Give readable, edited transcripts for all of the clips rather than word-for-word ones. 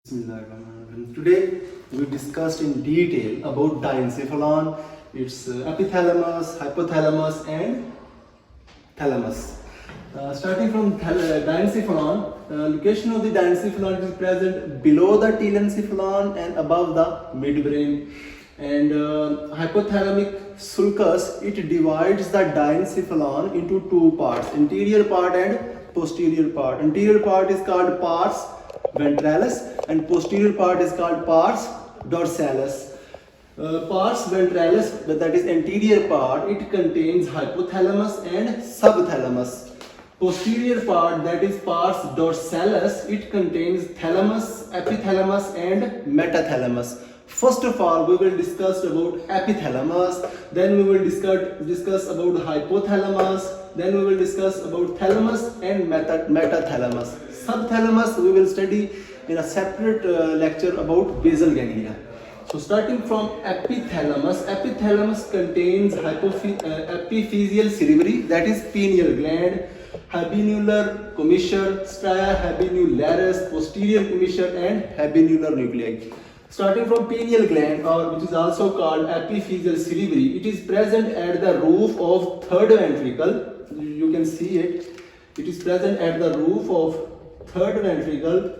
Bismillahirrahmanirrahim. Today we discussed in detail about diencephalon, its epithalamus, hypothalamus and thalamus. Starting from diencephalon, location of the diencephalon is present below the telencephalon and above the midbrain. And hypothalamic sulcus, it divides the diencephalon into two parts, anterior part and posterior part. Anterior part is called pars ventralis and posterior part is called pars dorsalis. Pars ventralis, that is anterior part, it contains hypothalamus and subthalamus. Posterior part, that is pars dorsalis, it contains thalamus, epithalamus and metathalamus. First of all, we will discuss about epithalamus, then we will discuss about hypothalamus, then we will discuss about thalamus and metathalamus. Subthalamus we will study in a separate lecture about basal ganglia. So starting from epithalamus, epithalamus contains epiphyseal cerebri, that is pineal gland, habenular commissure, stria habenularis, posterior commissure and habenular nuclei. Starting from pineal gland, or which is also called epiphyseal cerebri, it is present at the roof of third ventricle. You can see it. It is present at the roof of third ventricle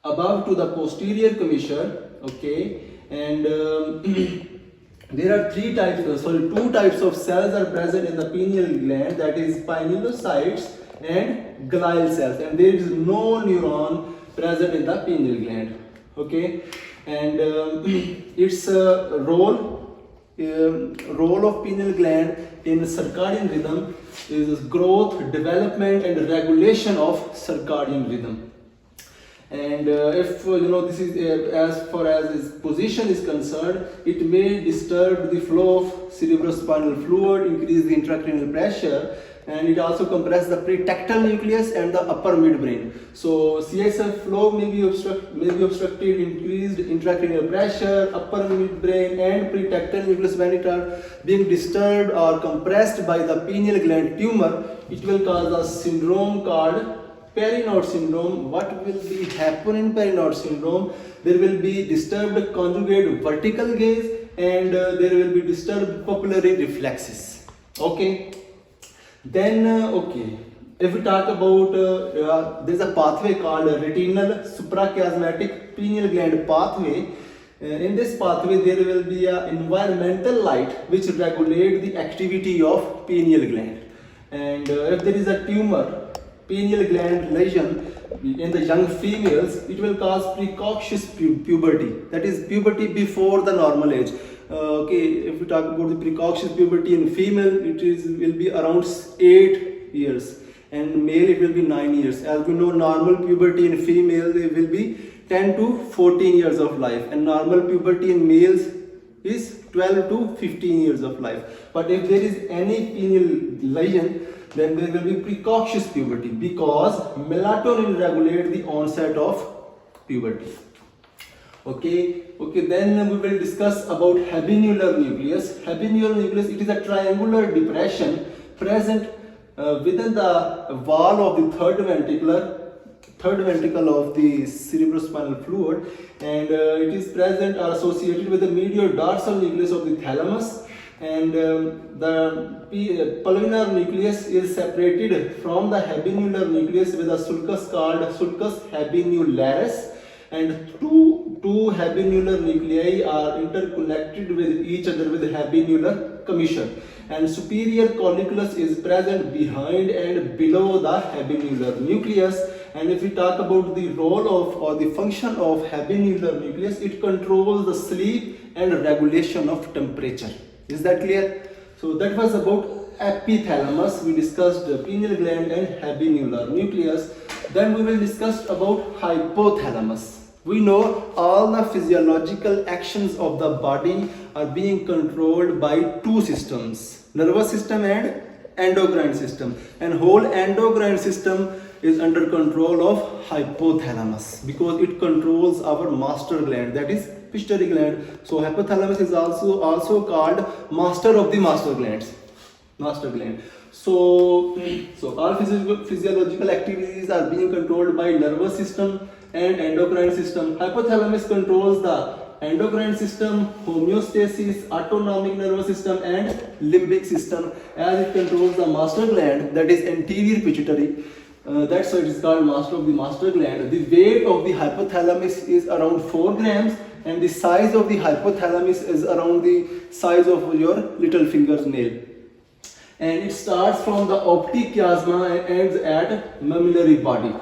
above to the posterior commissure. Okay, and there are two types of cells are present in the pineal gland, that is pinealocytes and glial cells, and there is no neuron present in the pineal gland. Okay, and its role of pineal gland in circadian rhythm is growth, development and regulation of circadian rhythm. And if this is as far as its position is concerned, it may disturb the flow of cerebrospinal fluid, increase the intracranial pressure, and it also compresses the pretectal nucleus and the upper midbrain. So CSF flow may be obstructed, increased intracranial pressure, upper midbrain and pretectal nucleus, when it are being disturbed or compressed by the pineal gland tumor, it will cause a syndrome called Perinode syndrome. What will be happen in Perinode syndrome? There will be disturbed conjugate vertical gaze and there will be disturbed pupillary reflexes. Okay. Then if we talk about there is a pathway called retinal suprachiasmatic pineal gland pathway. In this pathway there will be an environmental light which regulate the activity of pineal gland, and if there is a tumor, pineal gland lesion in the young females, it will cause precocious puberty, that is puberty before the normal age. If we talk about the precocious puberty in female, will be around 8 years, and male it will be 9 years. As we know, normal puberty in female it will be 10 to 14 years of life, and normal puberty in males is 12 to 15 years of life. But if there is any pineal lesion, then there will be precocious puberty, because melatonin regulates the onset of puberty. Okay, then we will discuss about habenular nucleus. Habenular nucleus, it is a triangular depression present within the wall of the third ventricle of the cerebrospinal fluid, and it is present or associated with the medial dorsal nucleus of the thalamus, and the pulvinar nucleus is separated from the habenular nucleus with a sulcus called sulcus habenularis, and two habenular nuclei are interconnected with each other with habenular commissure, and superior colliculus is present behind and below the habenular nucleus. And if we talk about the role of or the function of habenular nucleus, it controls the sleep and regulation of temperature. Is that clear? So that was about epithalamus. We discussed the pineal gland and habenular nucleus. Then we will discuss about hypothalamus. We know all the physiological actions of the body are being controlled by two systems, nervous system and endocrine system, and whole endocrine system is under control of hypothalamus, because it controls our master gland, that is pituitary gland. So hypothalamus is also called master of the master glands. So all physiological activities are being controlled by nervous system, and endocrine system. Hypothalamus controls the endocrine system, homeostasis, autonomic nervous system and limbic system, as it controls the master gland, that is anterior pituitary. That's why it is called master of the master gland. The weight of the hypothalamus is around 4 grams and the size of the hypothalamus is around the size of your little finger's nail. And it starts from the optic chiasma and ends at mammillary body.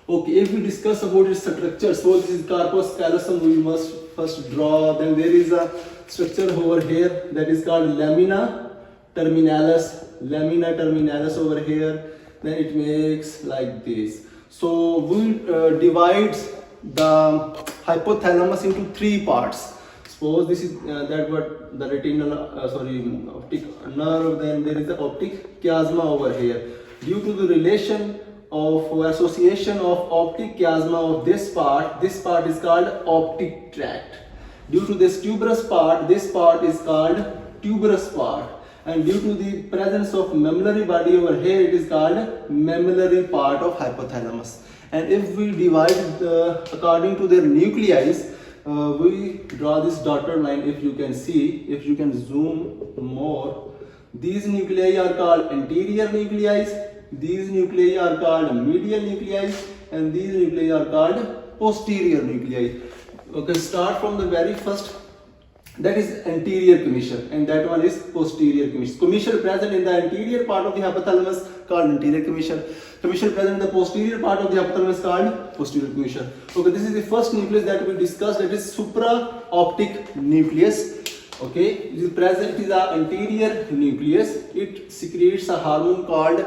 Okay, if we discuss about its structure, so this is corpus callosum, we must first draw. Then there is a structure over here that is called lamina terminalis. Lamina terminalis over here. Then it makes like this. So we divide the hypothalamus into 3 parts. Suppose this is that what the retinal optic nerve. Then there is the optic chiasma over here. Due to the relation of association of optic chiasma of this part is called optic tract. Due to this tuberous part is called tuberous part. And due to the presence of mammillary body over here, it is called mammillary part of hypothalamus. And if we divide according to their nuclei, we draw this dotted line. If you can see, if you can zoom more, these nuclei are called anterior nuclei, these nuclei are called medial nuclei, and these nuclei are called posterior nuclei. Okay, start from the very first. That is anterior commissure, and that one is posterior commissure. Commissure present in the anterior part of the hypothalamus called anterior commissure. Commissure present in the posterior part of the hypothalamus called posterior commissure. Okay, this is the first nucleus that we discussed. That is supraoptic nucleus. Okay, it is present in the anterior nucleus. It secretes a hormone called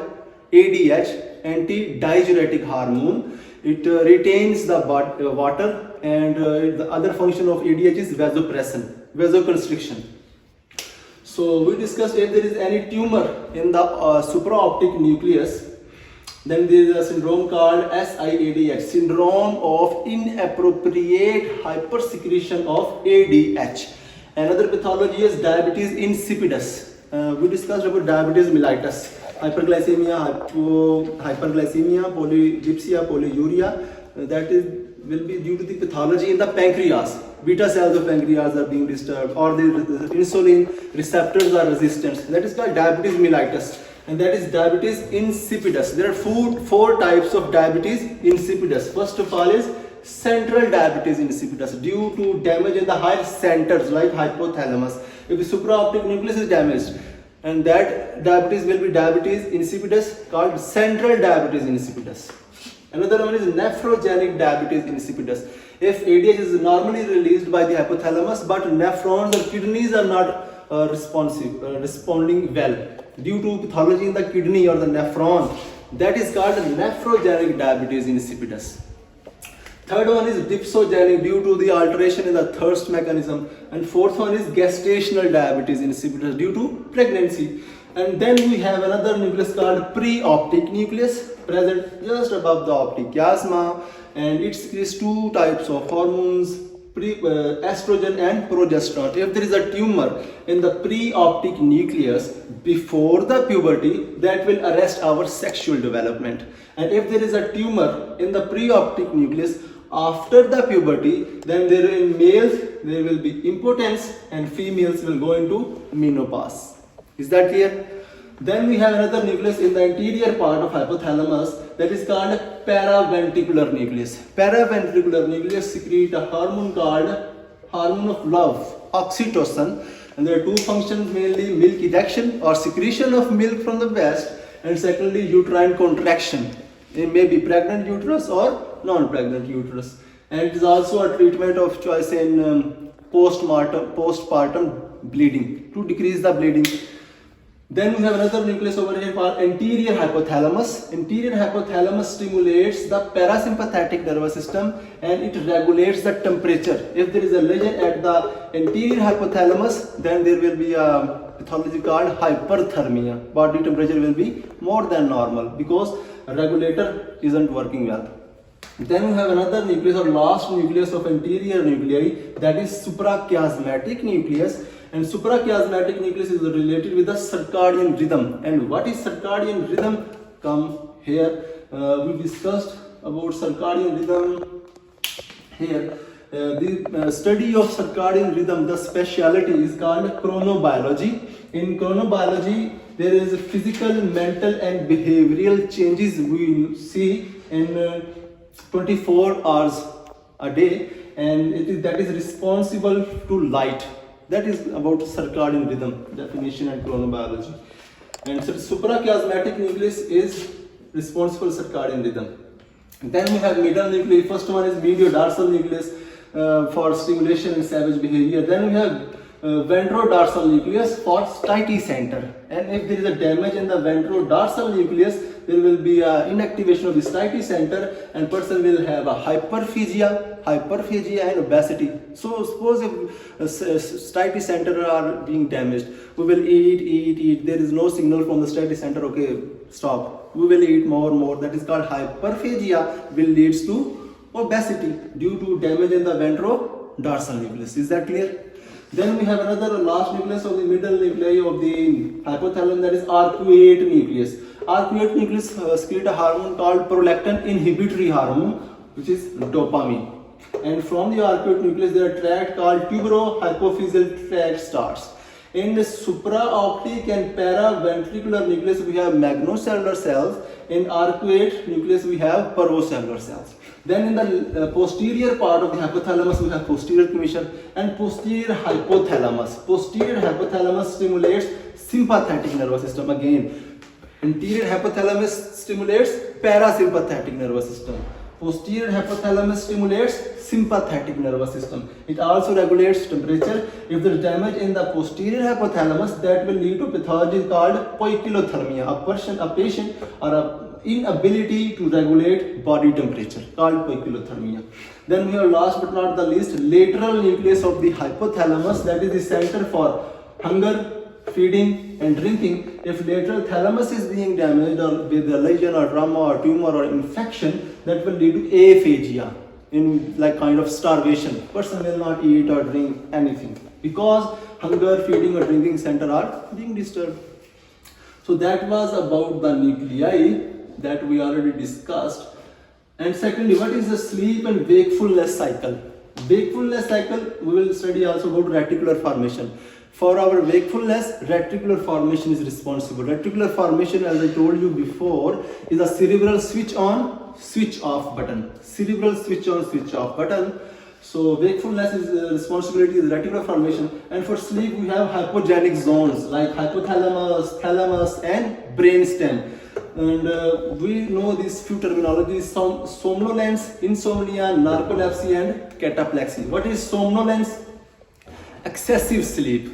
ADH, anti-diuretic hormone. It retains the water, and the other function of ADH is vasopressin, vasoconstriction. So we discussed if there is any tumor in the supraoptic nucleus, then there is a syndrome called SIADH, syndrome of inappropriate hypersecretion of ADH. Another pathology is diabetes insipidus. We discussed about diabetes mellitus, hyperglycemia, hyperglycemia, polydipsia, polyuria. That will be due to the pathology in the pancreas. Beta cells of pancreas are being disturbed, or the insulin receptors are resistant. That is called diabetes mellitus, and that is diabetes insipidus. There are four types of diabetes insipidus. First of all is central diabetes insipidus, due to damage in the higher centers like hypothalamus. If the supraoptic nucleus is damaged, and that diabetes will be diabetes insipidus, called central diabetes insipidus. Another one is nephrogenic diabetes insipidus. If ADH is normally released by the hypothalamus, but nephrons or kidneys are not responding well due to pathology in the kidney or the nephron, that is called nephrogenic diabetes insipidus. Third one is dipsogenic, due to the alteration in the thirst mechanism. And fourth one is gestational diabetes insipidus, due to pregnancy. And then we have another nucleus called preoptic nucleus, present just above the optic chiasma, and it is 2 types of hormones, estrogen and progesterone. If there is a tumor in the preoptic nucleus before the puberty, that will arrest our sexual development. And if there is a tumor in the preoptic nucleus after the puberty, then in males there will be impotence and females will go into menopause. Is that clear? Then we have another nucleus in the anterior part of hypothalamus, that is called paraventricular nucleus. Paraventricular nucleus secrete a hormone called hormone of love, oxytocin, and there are 2 functions mainly: milk ejection or secretion of milk from the breast, and secondly uterine contraction. It may be pregnant uterus or non-pregnant uterus, and it is also a treatment of choice in postpartum bleeding, to decrease the bleeding. Then we have another nucleus over here called anterior hypothalamus. Anterior hypothalamus stimulates the parasympathetic nervous system, and it regulates the temperature. If there is a lesion at the anterior hypothalamus, then there will be a pathology called hyperthermia. Body temperature will be more than normal because regulator isn't working well. Then we have another nucleus, or last nucleus of anterior nuclei, that is suprachiasmatic nucleus. And suprachiasmatic nucleus is related with the circadian rhythm. And what is circadian rhythm? Come here. We discussed about circadian rhythm. Here, the study of circadian rhythm, the speciality is called chronobiology. In chronobiology, there is physical, mental, and behavioral changes we see in 24 hours a day, and that is responsible to light. That is about circadian rhythm definition and chronobiology. And so suprachiasmatic nucleus is responsible for circadian rhythm. Then we have middle nucleus. First one is mediodorsal nucleus for stimulation and savage behavior. Then we have ventrodorsal nucleus for steady center. And if there is a damage in the ventrodorsal nucleus, there will be inactivation of the steady center, and person will have a hyperphagia and obesity. So suppose if steady center are being damaged, we will eat. There is no signal from the steady center. Okay, stop. We will eat more. That is called hyperphagia. Will leads to obesity due to damage in the ventrodorsal nucleus. Is that clear? Then we have another last nucleus of the middle nuclei of the hypothalamus, that is arcuate nucleus. Arcuate nucleus secrete a hormone called prolactin inhibitory hormone, which is dopamine. And from the arcuate nucleus there are tract called tuberohypophyseal tract starts. In the supraoptic and paraventricular nucleus we have magnocellular cells. In arcuate nucleus we have parocellular cells. Then in the posterior part of the hypothalamus we have posterior commission and posterior hypothalamus. Posterior hypothalamus stimulates sympathetic nervous system again. Anterior hypothalamus stimulates parasympathetic nervous system. Posterior hypothalamus stimulates sympathetic nervous system. It also regulates temperature. If there is damage in the posterior hypothalamus, that will lead to pathology called poikilothermia. A patient or a inability to regulate body temperature called poikilothermia. Then we have last but not the least lateral nucleus of the hypothalamus, that is the center for hunger, feeding and drinking. If lateral thalamus is being damaged or with a lesion or trauma or tumor or infection, that will lead to aphasia, in like kind of starvation. Person will not eat or drink anything because hunger, feeding or drinking center are being disturbed. So that was about the nuclei that we already discussed. And secondly, what is the sleep and wakefulness cycle? Wakefulness cycle we will study also about reticular formation. For our wakefulness, reticular formation is responsible. Reticular formation, as I told you before, is a cerebral switch on, switch off button. Cerebral switch on, switch off button. So wakefulness is responsibility is reticular formation. And for sleep, we have hypogenic zones like hypothalamus, thalamus, and brainstem. And we know these few terminologies: somnolence, insomnia, narcolepsy, and cataplexy. What is somnolence? Excessive sleep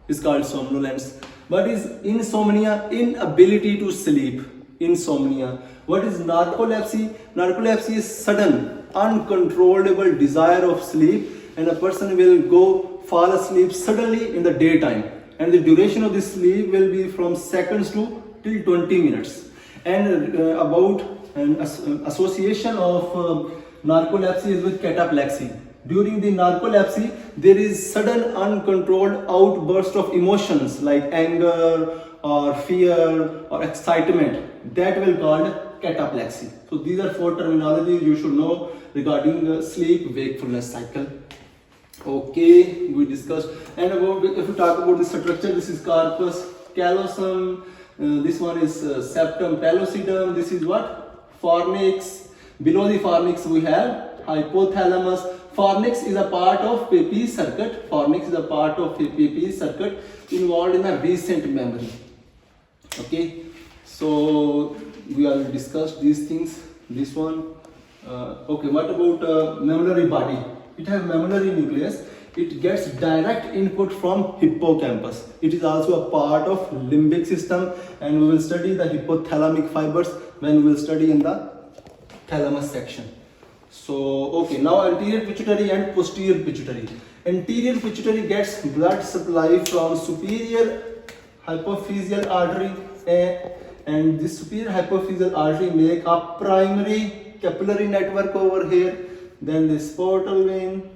is called somnolence. What is insomnia? Inability to sleep. Insomnia. What is narcolepsy? Narcolepsy is sudden, uncontrollable desire of sleep, and a person will go fall asleep suddenly in the daytime. And the duration of this sleep will be from seconds to till 20 minutes. And about an association of narcolepsy is with cataplexy. During the narcolepsy, there is sudden uncontrolled outburst of emotions like anger or fear or excitement. That will be called cataplexy. So these are four terminologies you should know regarding the sleep wakefulness cycle. Okay, we discussed. And about if we talk about the structure, this is corpus callosum. This one is septum pellucidum. This is what? Fornix. Below the fornix we have hypothalamus. Fornix is a part of Pepys circuit. Fornix is a part of Pepys circuit involved in a recent memory. Okay, so we have discussed these things. This one. Okay, what about memory body? It has memory nucleus. It gets direct input from hippocampus. It is also a part of limbic system, and we will study the hypothalamic fibers when we will study in the thalamus section. So okay, now anterior pituitary and posterior pituitary. Anterior pituitary gets blood supply from superior hypophyseal artery, and this superior hypophyseal artery make a primary capillary network over here, then this portal vein,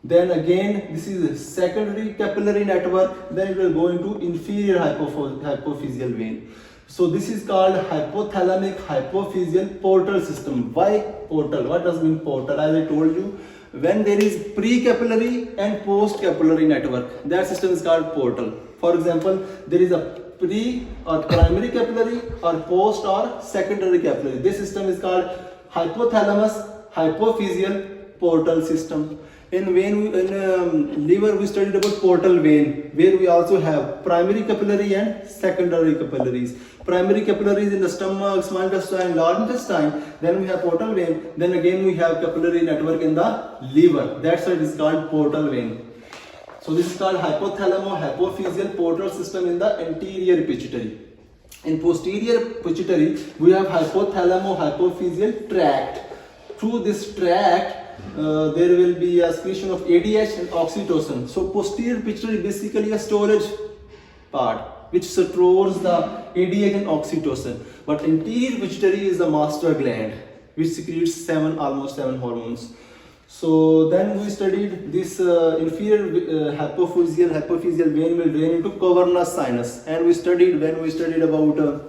then again this is a secondary capillary network, then it will go into inferior hypophyseal vein. So this is called hypothalamic hypophyseal portal system. Why portal? What does mean portal? As I told you, when there is pre-capillary and post-capillary network, that system is called portal. For example, there is a pre or primary capillary or post or secondary capillary. This system is called hypothalamus hypophyseal portal system. In liver we studied about portal vein, where we also have primary capillary and secondary capillaries. Primary capillaries in the stomach, small intestine, large intestine. Then we have portal vein. Then again we have capillary network in the liver. That's why it is called portal vein. So this is called hypothalamo-hypophyseal portal system in the anterior pituitary. In posterior pituitary we have hypothalamo-hypophyseal tract. Through this tract there will be a secretion of ADH and oxytocin. So posterior pituitary is basically a storage part which stores the ADH and oxytocin. But anterior pituitary is the master gland which secretes almost seven hormones. So then we studied this inferior hypophyseal vein will drain into cavernous sinus, and we studied about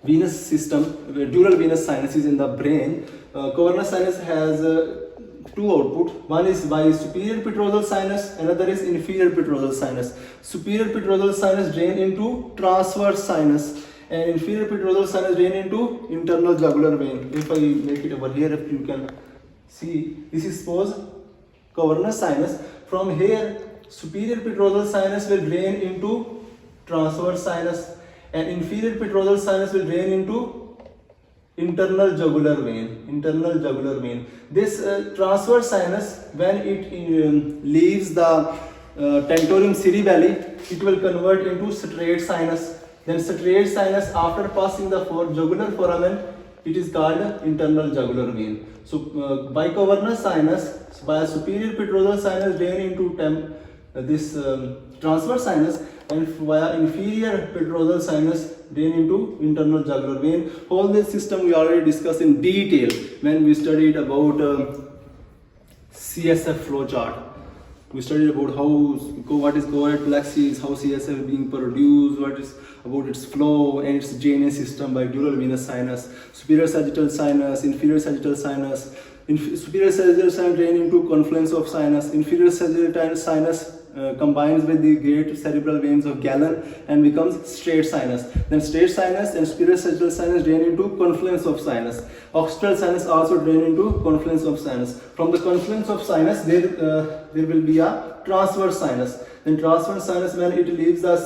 venous system, dural venous sinuses in the brain. Cavernous sinus has two output. One is by superior petrosal sinus, another is inferior petrosal sinus. Superior petrosal sinus drain into transverse sinus, and inferior petrosal sinus drain into internal jugular vein. If I make it over here, if you can see, this is suppose cavernous sinus. From here, superior petrosal sinus will drain into transverse sinus, and inferior petrosal sinus will drain into internal jugular vein. This transverse sinus, when it leaves the tentorium cerebelli, it will convert into straight sinus. Then straight sinus, after passing the jugular foramen, it is called internal jugular vein. So by cavernous sinus, by superior petrosal sinus drain into this transverse sinus, and via inferior petrosal sinus drain into internal jugular vein. All this system we already discussed in detail when we studied about CSF flow chart. We studied about what is covalent plexus, how CSF is being produced, what is about its flow and its drainage system by dural venous sinus, superior sagittal sinus, inferior sagittal sinus. Superior sagittal sinus drain into confluence of sinus. Inferior sagittal sinus combines with the great cerebral veins of Galen and becomes straight sinus. Then straight sinus and superior sagittal sinus drain into confluence of sinus. Occipital sinus also drain into confluence of sinus. From the confluence of sinus, there will be a transverse sinus. Then transverse sinus, when it leaves the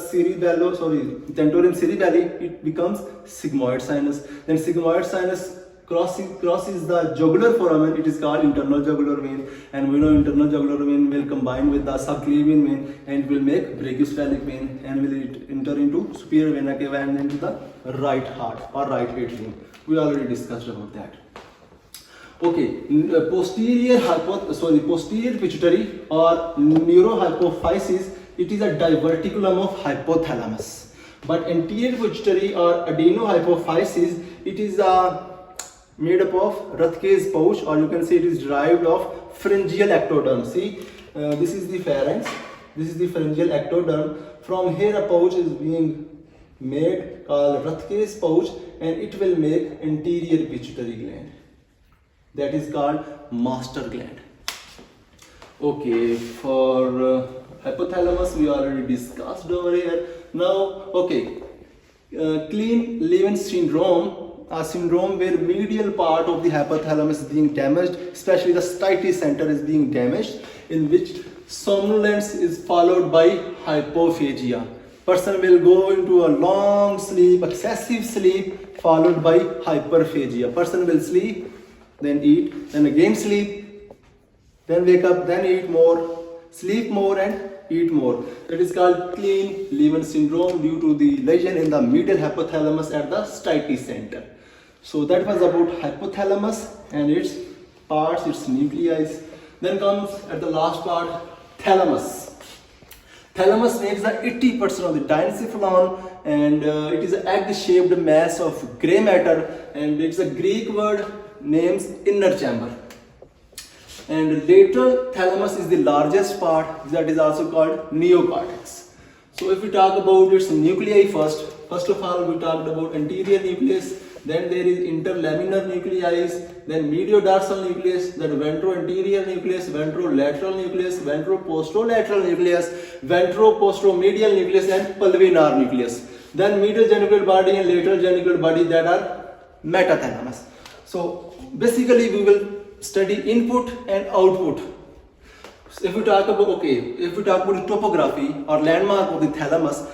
tentorium cerebelli, it becomes sigmoid sinus. Then sigmoid sinus crosses the jugular foramen, it is called internal jugular vein, and we know internal jugular vein will combine with the subclavian vein and will make brachiocephalic vein, and will enter into superior vena cava and into the right heart or right atrium. We already discussed about that. Okay, posterior pituitary or neurohypophysis, it is a diverticulum of hypothalamus. But anterior pituitary or adenohypophysis, it is made up of Rathke's pouch, or you can say it is derived of pharyngeal ectoderm. See, this is the pharynx, this is the pharyngeal ectoderm. From here a pouch is being made called Rathke's pouch, and it will make anterior pituitary gland. That is called master gland. Okay, for hypothalamus we already discussed over here. Now, okay, Kleene-Levin syndrome, a syndrome where medial part of the hypothalamus is being damaged, especially the striatus center is being damaged, in which somnolence is followed by hypophagia. Person will go into a long sleep, excessive sleep, followed by hyperphagia. Person will sleep, then eat, then again sleep, then wake up, then eat more, sleep more and eat more. That is called Kleene-Levin syndrome due to the lesion in the medial hypothalamus at the striatus center. So that was about hypothalamus and its parts, its nuclei. Then comes at the last part, thalamus. Thalamus makes the 80% of the diencephalon, and it is an egg-shaped mass of grey matter, and it's a Greek word names inner chamber. And lateral thalamus is the largest part, that is also called neocortex. So if we talk about its nuclei first, First of all, we talked about anterior nucleus, then there is interlaminar nuclei, then mediodorsal nucleus, then ventroanterior nucleus, ventrolateral nucleus, ventroposterolateral nucleus, ventroposteromedial nucleus, and pulvinar nucleus. Then medial geniculate body and lateral geniculate body, that are metathalamus. So basically we will study input and output. So if we talk about the topography or landmark of the thalamus,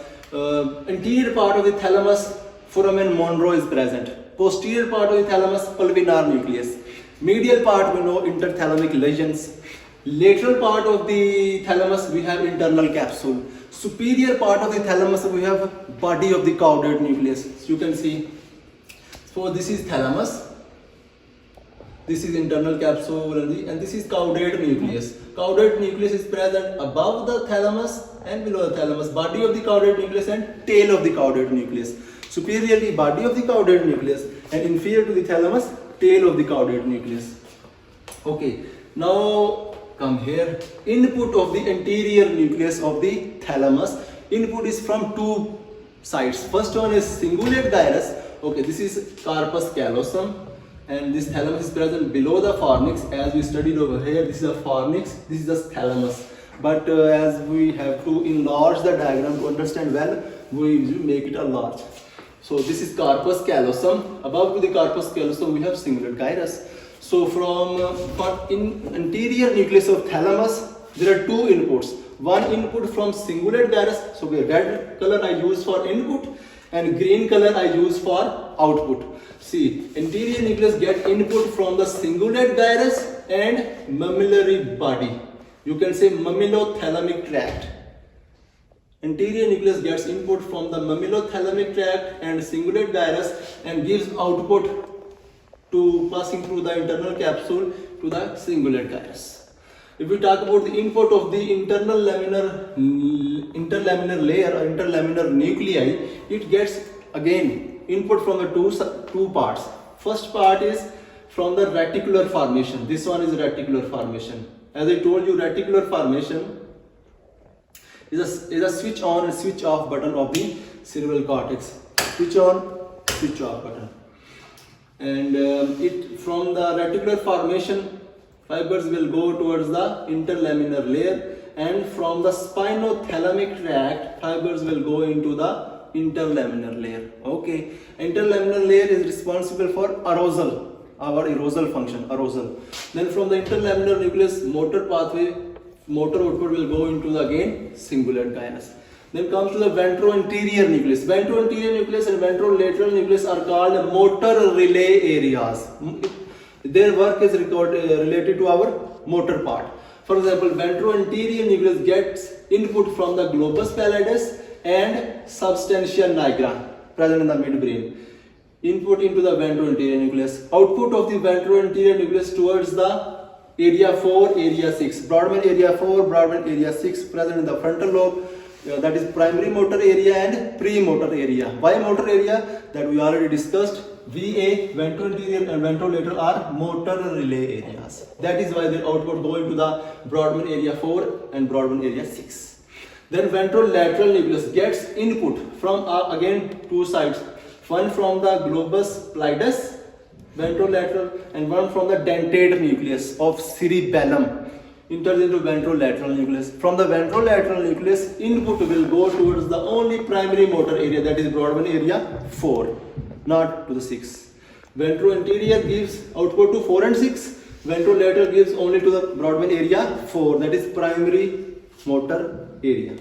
anterior part of the thalamus, foramen Monro is present. Posterior part of the thalamus, pulvinar nucleus. Medial part, we know interthalamic lesions. Lateral part of the thalamus, we have internal capsule. Superior part of the thalamus, we have body of the caudate nucleus. So you can see. So this is thalamus. This is internal capsule and this is caudate nucleus. Caudate nucleus is present above the thalamus and below the thalamus. Body of the caudate nucleus and tail of the caudate nucleus. Superiorly, body of the caudate nucleus, and inferior to the thalamus, tail of the caudate nucleus. Okay, now come here. Input of the anterior nucleus of the thalamus. Input is from two sides. First one is cingulate gyrus. Okay, this is corpus callosum, and this thalamus is present below the fornix. As we studied over here, this is the fornix, this is the thalamus. But as we have to enlarge the diagram to understand well, we will make it a large. So this is corpus callosum. Above the corpus callosum, we have cingulate gyrus. So for in anterior nucleus of thalamus, there are two inputs. One input from cingulate gyrus. So red color I use for input and green color I use for output. See, anterior nucleus get input from the cingulate gyrus and mammillary body. You can say mammillothalamic tract. Anterior nucleus gets input from the mammillothalamic tract and cingulate gyrus and gives output to passing through the internal capsule to the cingulate gyrus. If we talk about the input of the interlaminar layer or interlaminar nuclei, it gets again input from the two parts. First part is from the reticular formation. This one is reticular formation. As I told you, reticular formation is a switch on and switch off button of the cerebral cortex. Switch on, switch off button. And it from the reticular formation, fibers will go towards the interlaminar layer, and from the spinothalamic tract, fibers will go into the interlaminar layer. Okay, interlaminar layer is responsible for arousal, our arousal function, arousal. Then from the interlaminar nucleus, motor pathway, motor output will go into the again cingulate gyrus. Then comes to the ventroanterior nucleus. Ventroanterior nucleus and ventrolateral nucleus are called motor relay areas. Their work is related to our motor part. For example, ventroanterior nucleus gets input from the globus pallidus and substantia nigra present in the midbrain. Input into the ventroanterior nucleus. Output of the ventroanterior nucleus towards the area 4, area 6. Brodmann area 4, Brodmann area 6 present in the frontal lobe. That is primary motor area and premotor area. Why motor area? That we already discussed. VA, ventroanterior and ventrolateral are motor relay areas. That is why the output go into the Brodmann area 4 and Brodmann area 6. Then ventrolateral nucleus gets input from again two sides. One from the globus pallidus, ventrolateral, and one from the dentate nucleus of cerebellum. Enters into ventrolateral nucleus. From the ventrolateral nucleus, input will go towards the only primary motor area, that is Brodmann area 4, not to the 6. Ventroanterior gives output to 4 and 6. Ventrolateral gives only to the Brodmann area 4, that is primary motor area.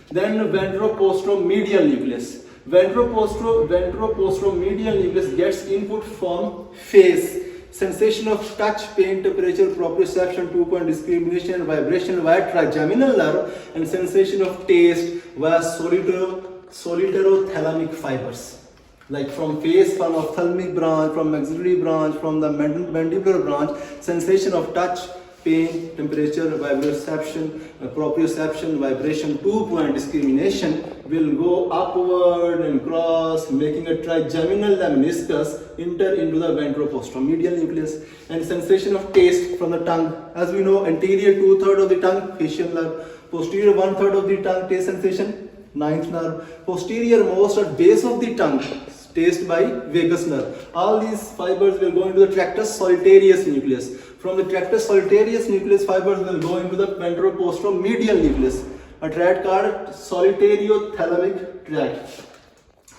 Then ventroposteromedial nucleus. Ventroposteromedial nucleus gets input from face. Sensation of touch, pain, temperature, proprioception, 2-point discrimination, vibration via trigeminal nerve, and sensation of taste via solitary-thalamic fibers. Like from face, from ophthalmic branch, from maxillary branch, from the mandibular branch, sensation of touch, pain, temperature, vibroception, proprioception, vibration, 2-point discrimination will go upward and cross, making a trigeminal lemniscus enter into the ventroposteromedial nucleus. And sensation of taste from the tongue. As we know, anterior 2/3 of the tongue, facial nerve, posterior 1/3 of the tongue, taste sensation, ninth nerve. Posterior most at base of the tongue, taste by vagus nerve. All these fibers will go into the tractus solitarius nucleus. From the tractus solitarius nucleus, fibers will go into the ventropostromedial nucleus, a tract called solitariothalamic tract,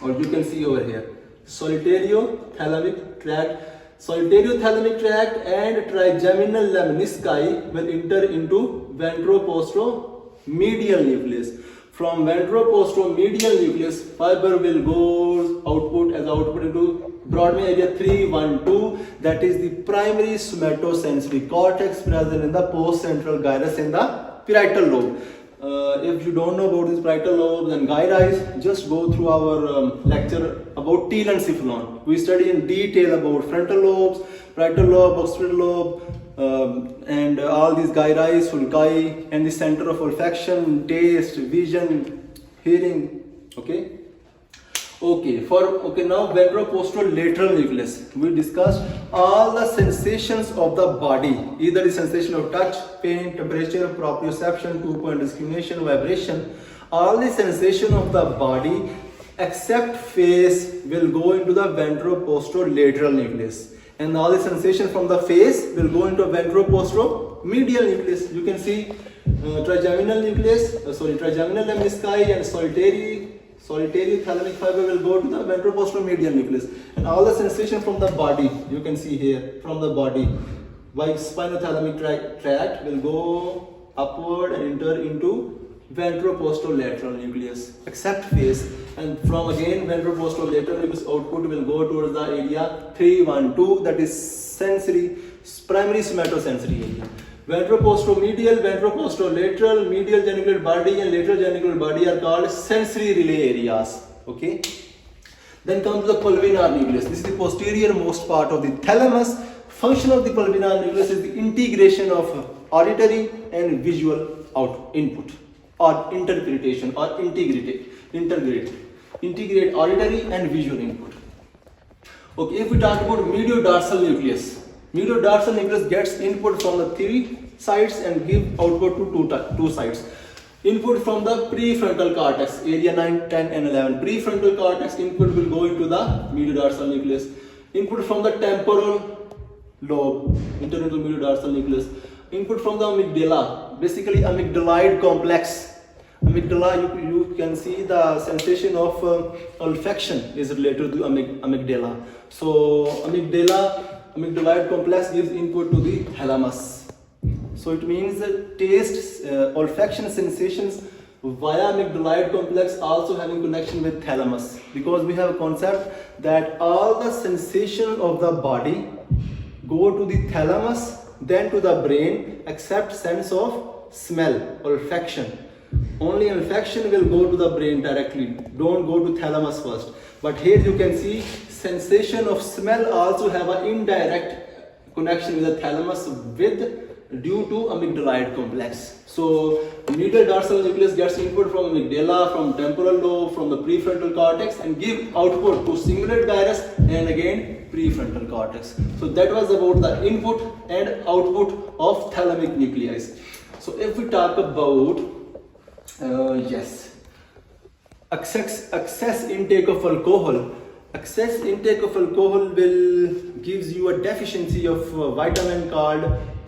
or you can see over here, solitariothalamic tract. Solitariothalamic tract and trigeminal lemnisci will enter into ventropostromedial nucleus. From ventropostromedial nucleus, fiber will go output into Brodmann area 312, that is the primary somatosensory cortex present in the postcentral gyrus in the parietal lobe. If you don't know about these parietal lobes and gyri, just go through our lecture about telencephalon. We study in detail about frontal lobes, parietal lobe, occipital lobe, and all these gyri, sulci, and the center of olfaction, taste, vision, hearing. Okay. Now ventropostrolateral nucleus. We discussed all the sensations of the body, either the sensation of touch, pain, temperature, proprioception, 2-point discrimination, vibration. All the sensation of the body except face will go into the ventropostrolateral nucleus, and all the sensation from the face will go into ventropostromedial nucleus. You can see trigeminal lemnisci and solitariothalamic fiber will go to the ventropostromedial nucleus, and all the sensation from the body, you can see here, from the body by spinothalamic tract will go upward and enter into ventropostrolateral nucleus except face, and from again ventropostrolateral nucleus output will go towards the area 312, that is primary somatosensory area. Ventropostromedial, ventropostrolateral, medial geniculate body and lateral geniculate body are called sensory relay areas. Okay. Then comes the pulvinar nucleus. This is the posterior most part of the thalamus. Function of the pulvinar nucleus is the integration of auditory and visual input, or interpretation, or integrate auditory and visual input. Okay, if we talk about mediodorsal nucleus, mediodorsal nucleus gets input from the 3 sides and give output to 2 sides. Input from the prefrontal cortex, area 9, 10 and 11. Prefrontal cortex input will go into the mediodorsal nucleus. Input from the temporal lobe, enter into mediodorsal nucleus. Input from the amygdala, basically amygdaloid complex. Amygdala, you can see the sensation of olfaction is related to amygdala. So amygdaloid complex gives input to the thalamus. So it means that taste, olfaction sensations via amygdaloid complex also having connection with thalamus, because we have a concept that all the sensation of the body go to the thalamus, then to the brain, except sense of smell, olfaction. Only olfaction will go to the brain directly, don't go to thalamus first. But here you can see sensation of smell also have an indirect connection with the thalamus due to amygdaloid complex. So medial dorsal nucleus gets input from amygdala, from temporal lobe, from the prefrontal cortex, and give output to cingulate gyrus and again prefrontal cortex. So that was about the input and output of thalamic nuclei. So if we talk about excess intake of alcohol. Excess intake of alcohol will gives you a deficiency of vitamin called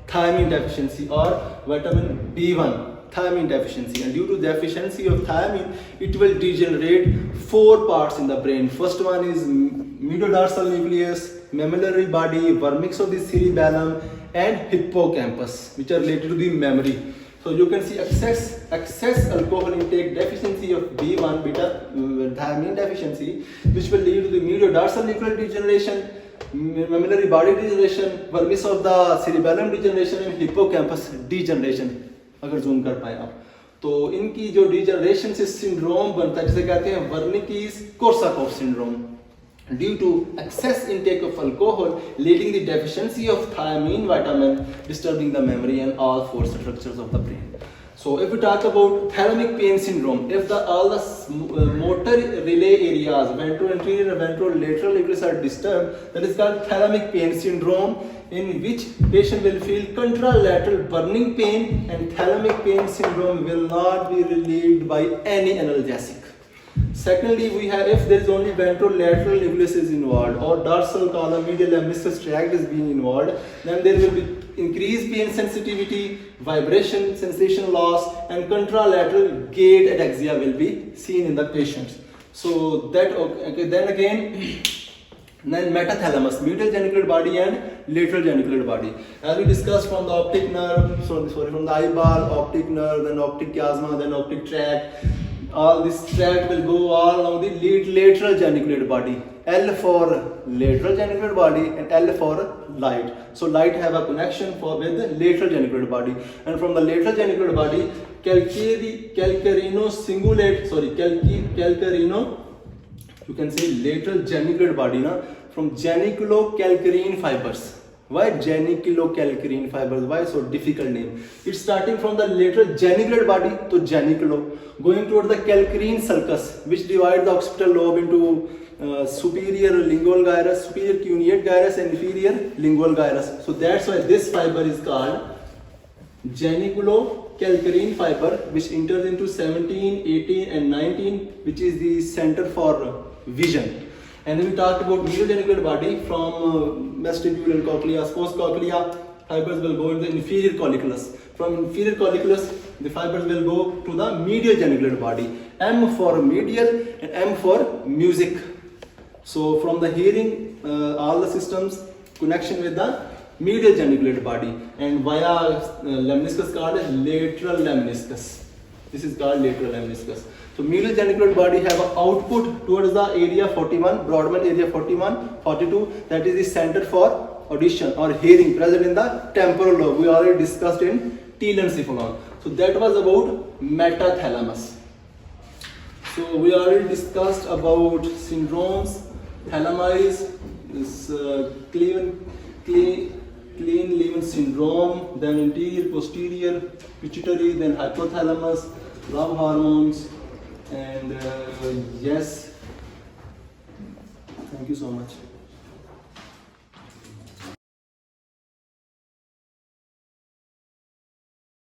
thiamine deficiency, or vitamin B1 thiamine deficiency, and due to deficiency of thiamine it will degenerate 4 parts in the brain. First one is mediodorsal nucleus, mammillary body, vermix of the cerebellum and hippocampus, which are related to the memory. So you can see excess alcohol intake, deficiency of B1 beta thiamine deficiency, which will lead to the mediodorsal nucleus degeneration, mammillary body degeneration, vermis of the cerebellum degeneration and hippocampus degeneration. अगर zoom कर पाए आप तो इनकी जो degeneration से syndrome बनता है, जिसे कहते हैं वर्निकीज-कोर्साकॉफ syndrome, due to excess intake of alcohol leading the deficiency of thiamine vitamin, disturbing the memory and all 4 structures of the brain. So if we talk about thalamic pain syndrome, if all the motor relay areas, ventroanterior and ventrolateral nucleus are disturbed, that is called thalamic pain syndrome. in which patient will feel contralateral burning pain and thalamic pain syndrome will not be relieved by any analgesic. Secondly, we have if there is only ventrolateral nucleus is involved or dorsal column medial lemniscus tract is being involved, then there will be increased pain sensitivity, vibration, sensation loss, and contralateral gait ataxia will be seen in the patients. So that okay, then again. Then metathalamus, medial geniculate body and lateral geniculate body. As we discussed from the optic nerve, from the eyeball, optic nerve, then optic chiasma, then optic tract. All this tract will go all along the lateral geniculate body. L for lateral geniculate body and L for light. So light have a connection with the lateral geniculate body. And from the lateral geniculate body, calcarino cingulate, calcarino, you can say lateral geniculate body na, from geniculocalcarine fibers. Why geniculocalcarine fibers? Why so difficult name? It's starting from the lateral geniculate body to geniculo, going toward the calcarine sulcus, which divides the occipital lobe into superior lingual gyrus, superior cuneate gyrus, and inferior lingual gyrus. So that's why this fiber is called geniculocalcarine fiber, which enters into 17, 18, and 19, which is the center for vision. And then we talked about medial geniculate body from vestibule and cochlea, post cochlea, fibers will go into the inferior colliculus. From inferior colliculus, the fibers will go to the medial geniculate body. M for medial and M for music. So from the hearing, all the systems connection with the medial geniculate body, and via lemniscus called lateral lemniscus. This is called lateral lemniscus. So medial geniculate body have an output towards the area 41, Brodmann area 41, 42. That is the center for audition or hearing, present in the temporal lobe. We already discussed in telencephalon. So that was about metathalamus. So we already discussed about syndromes, thalamitis, this Klein-Levin syndrome, then anterior, posterior, pituitary, then hypothalamus, love hormones, and yes, thank you so much.